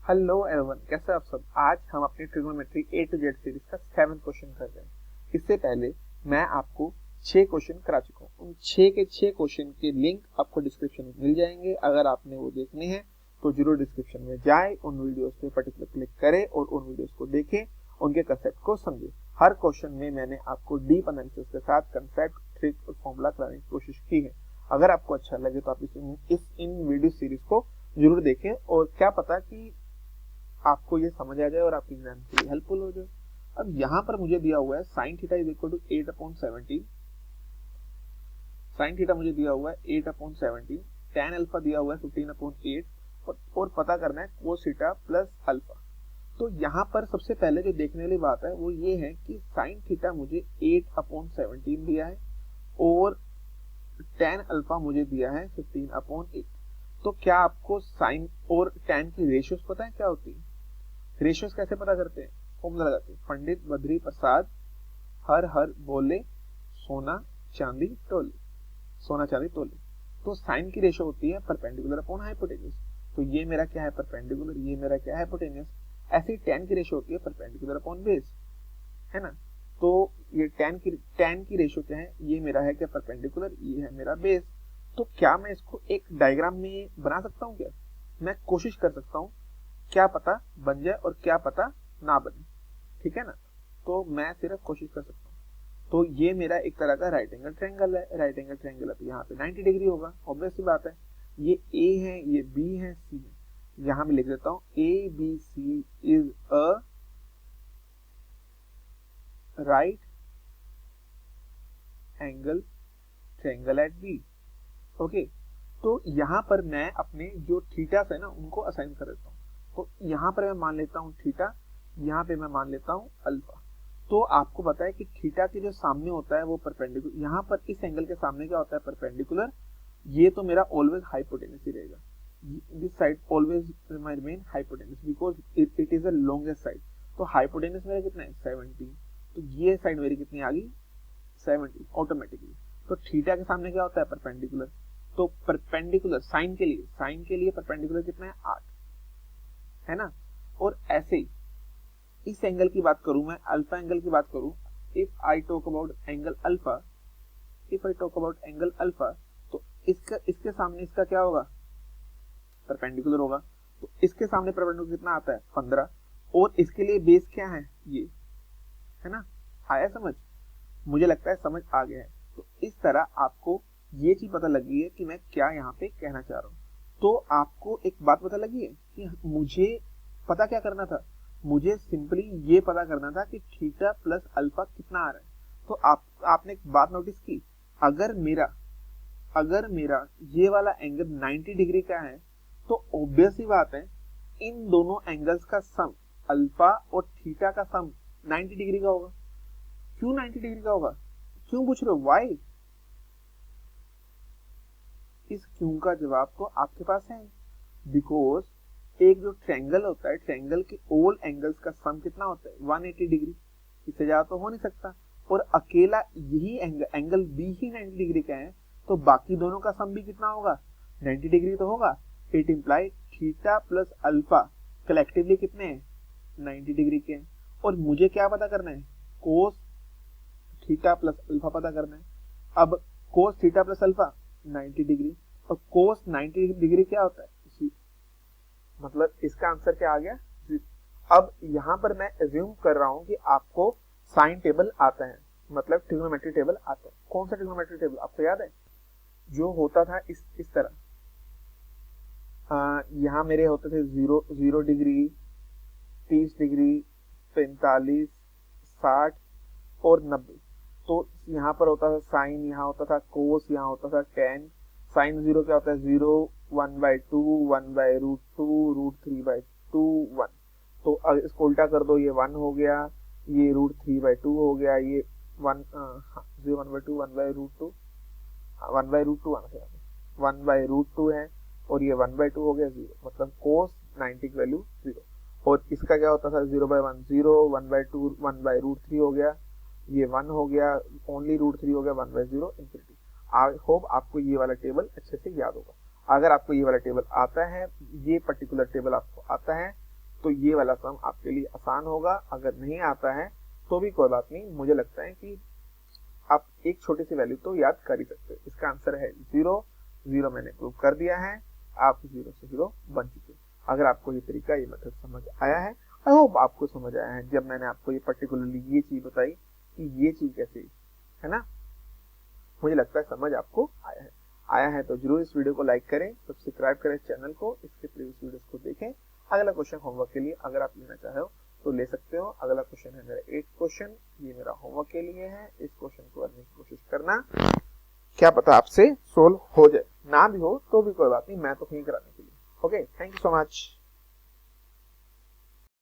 Hello everyone, कैसे आप सब। आज हम अपनी trigonometry A to Z series का 7th क्वेश्चन कर रहे हैं। इससे पहले मैं आपको 6 क्वेश्चन करा चुका हूँ। उन 6 के 6 क्वेश्चन के लिंक आपको डिस्क्रिप्शन में मिल जाएंगे। अगर आपने वो देखने हैं तो जरूर डिस्क्रिप्शन में जाए, उन वीडियोस पे पर्टिकुलर क्लिक करें और उन वीडियोस को देखें, उनके कंसेप्ट को समझे। हर क्वेश्चन में मैंने आपको डीप एनालिसिस के साथ कंसेप्ट, ट्रिक और फॉर्मूला कराने की कोशिश की है। अगर आपको अच्छा लगे तो आप इन वीडियो सीरीज को जरूर देखें और क्या पता कि आपको ये समझ आ जाए और आपकी एग्जाम के लिए हेल्पफुल हो जाए। अब यहाँ पर मुझे दिया हुआ है sine theta is equal to 8/17, sine theta मुझे दिया हुआ है 8/17, tan अल्फा दिया हुआ है 15/8 और पता करना है कोस थीटा प्लस अल्फा। तो यहाँ पर सबसे पहले जो देखने वाली बात है वो ये है कि साइन थीटा मुझे 8/17 दिया है और tan अल्फा मुझे दिया है 15/8। तो क्या आपको साइन और tan की रेशियोज पता है क्या होती है? रेशियोज कैसे पता करते हैं? फॉर्मूला लगाते हैं, पंडित बद्री प्रसाद हर हर बोले सोना चांदी तोले, सोना चांदी तोले। तो साइन की रेशियो होती है परपेंडिकुलर अपॉन हाइपोटेन्यूज। तो ये मेरा क्या है? परपेंडिकुलर। ये मेरा क्या है? हाइपोटेन्यूज। ऐसे ही tan की रेशियो होती है परपेंडिकुलर अपॉन बेस, है ना। तो ये tan की रेशियो क्या है? ये मेरा है क्या? परपेंडिकुलर। ये है मेरा बेस। तो क्या मैं इसको एक डायग्राम में बना सकता हूँ? क्या मैं कोशिश कर सकता हूँ, क्या पता बन जाए और क्या पता ना बने, ठीक है ना। तो मैं सिर्फ कोशिश कर सकता हूँ। तो ये मेरा एक तरह का राइट एंगल ट्रायंगल है। राइट एंगल ट्रायंगल है तो यहाँ पे 90 डिग्री होगा, ऑब्वियस सी बात है। ये ए है, ये बी है, सी है। यहाँ मैं लिख देता हूँ A B C is a right angle triangle at B. Okay, तो यहाँ पर मैं अपने जो थीटा है ना उनको असाइन कर देता हूँ। तो यहाँ पर मैं मान लेता हूँ थीटा, यहाँ पे मैं मान लेता हूँ अल्फा। तो आपको पता है कि थीटा के जो सामने होता है वो परपेंडिकुलर, यहाँ पर इस एंगल के सामने क्या होता है? परपेंडिकुलर। ये तो मेरा ऑलवेज हाइपोटेन्यूस ही रहेगा। This side always remain hypotenuse because it is the longest side. तो हाइपोटेन्यूस मेरा कितना है? 70। तो ये साइड मेरी कितनी आ गई? 70 ऑटोमेटिकली। तो थीटा के सामने क्या होता है? परपेंडिकुलर। तो परपेंडिकुलर साइन के लिए परपेंडिकुलर कितना है? 8, है ना। और ऐसे ही इस एंगल की बात करूं, मैं अल्फा एंगल की बात करूं, if I talk about angle alpha, तो इसके सामने इसका क्या होगा? परपेंडिकुलर होगा। तो इसके सामने परपेंडिकुलर कितना आता है? 15। और इसके लिए बेस क्या है? ये, है ना। आया समझ? मुझे लगता है समझ आ गया है। तो इस तरह आपको ये चीज पता लगी है कि मैं क्या यहाँ पे कहना चाह रहा हूँ। तो आपको एक बात पता लगी है कि मुझे पता क्या करना था? मुझे सिंपली ये पता करना था कि थीटा प्लस अल्फा कितना आ रहा है। तो आपने एक बात नोटिस की, अगर मेरा ये वाला एंगल 90 डिग्री का है तो ऑब्वियस ही बात है इन दोनों एंगल्स का सम, अल्फा और थीटा का सम 90 डिग्री का होगा। क्यों 90 डिग्री का होगा? क्यों पूछ रहे हो? वाई? इस क्यों का जवाब तो आपके पास है। बिकॉज एक जो ट्रायंगल होता है, ट्रायंगल के ऑल एंगल्स का सम कितना होता है? 180 डिग्री। इससे ज्यादा तो हो नहीं सकता। और अकेला यही एंगल बी ही 90 डिग्री का है, तो बाकी दोनों का सम भी कितना होगा? 90 डिग्री तो होगा। It imply theta plus alpha collectively कितने हैं? 90 डिग्री के हैं। और मुझे क्या पता करना है? कोस थीटा प्लस अल्फा पता करना है। अब cos theta plus alpha 90 degree, और कोस 90 डिग्री क्या होता है? मतलब इसका आंसर क्या आ गया? अब यहाँ पर मैं एज्यूम कर रहा हूँ कि आपको साइन टेबल आता है, मतलब ट्रिग्नोमेट्री टेबल आता है। कौन सा ट्रिग्नोमेट्री टेबल आपको याद है? जो होता था इस तरह, यहाँ मेरे होते थे 0 डिग्री, 30 डिग्री, 45, 60 और 90। तो यहाँ पर होता था साइन, यहाँ होता था कोस, यहाँ होता था टेन। साइन 0 क्या होता है? 0, 1/2, 1/√2, √3/2, 1। तो इसको उल्टा कर दो, ये 1 हो गया, ये √3/2 हो गया, ये 1, 0, 1/2, 1/√2, 1/√2 आना चाहिए, 1/√2 है, और ये 1/2 हो गया 0, मतलब कोस 90 की वैल्यू 0। और इसका क्या होता था? 0/1 0, 1/2 1/√3 हो गया, ये 1 हो गया, ओनली √3 हो गया, 1/0 इंफिनिटी। आई होप आपको ये वाला टेबल अच्छे से याद होगा। अगर आपको ये वाला टेबल आता है, ये पर्टिकुलर टेबल आपको आता है, तो ये वाला सम आपके लिए आसान होगा। अगर नहीं आता है तो भी कोई बात नहीं, मुझे लगता है कि आप एक छोटी सी वैल्यू तो याद कर ही सकते हो। इसका आंसर है 0। 0 मैंने प्रूव कर दिया है, आप 0 से हीरो बन चुके। अगर आपको ये तरीका, ये मेथड समझ आया है, आई होप आपको समझ आया है जब मैंने आपको ये पर्टिकुलरली ये चीज बताई कि ये चीज कैसे है ना। मुझे लगता है समझ आपको आया है तो जरूर इस वीडियो को लाइक करें, सब्सक्राइब करें चैनल को, इसके प्रीवियस वीडियोस को देखें। अगला क्वेश्चन होमवर्क के लिए अगर आप लेना चाहे हो तो ले सकते हो। अगला क्वेश्चन है मेरा 8th क्वेश्चन, ये मेरा होमवर्क के लिए है। इस क्वेश्चन को करने की कोशिश करना, क्या पता आपसे सोल्व हो जाए, ना भी हो तो भी कोई बात नहीं, मैं तो कहीं कराने के लिए। Okay, thank you so much.